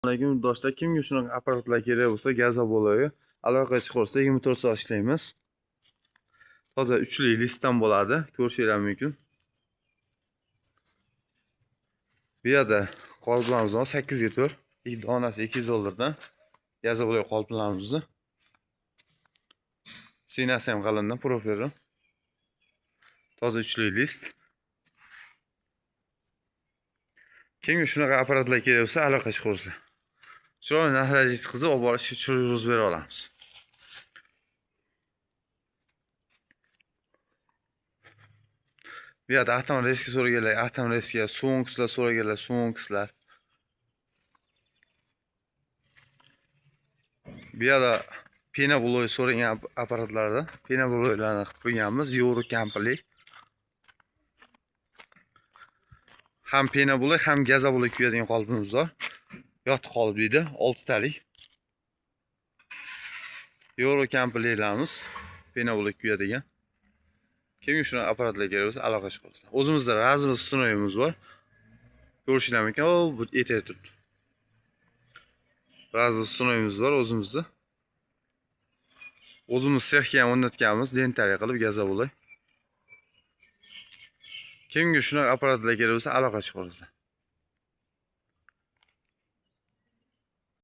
Lekin yurtdoshlar kimga shunaqa apparatlar kerak bo'lsa, gazobologa aloqa chiqarsa 24 soat ishlaymiz. Toza uchli listdan bo'ladi, ko'rishingiz mumkin. Bu yerda qoliplarimiz bor 8 ga 4. Ikki donasi $200 dan gazobologa qoliplarimizni. Sinasi ham qalindan profildan. Toza uchli list. Kimga shunaqa apparatlar kerak bo'lsa, aloqa chiqarsa. Chiroyli narxlarga qizib olib borishga tushirib bera olamiz. Bu yerda atom reski so'raganlar, atom reskiga, so'nkslar so'raganlar, so'nkslar. Bu yerda pena bloy so'ragan apparatlarda pena bloylarni qilib qo'yganmiz, Euro kampli. Ham pena bloy, ham gazoboloy kuyadigan qolipimiz bor. Yot qolip deydi, 6 talik. Euro kampliklarimiz pena bloy kuyadigan. Kimga shunaqa apparatlar kerak bo'lsa, aloqa chiqarsa. O'zimizda razvil sinoyimiz bor. Ko'rishingiz mumkin. Bu etak turibdi. Razvil sinoyimiz bor o'zimizda. O'zimiz sexga ham o'rnatganmiz, dentariya qilib gazoboloy. Kimga shunaqa apparatlar kerak bo'lsa, aloqa chiqarsa.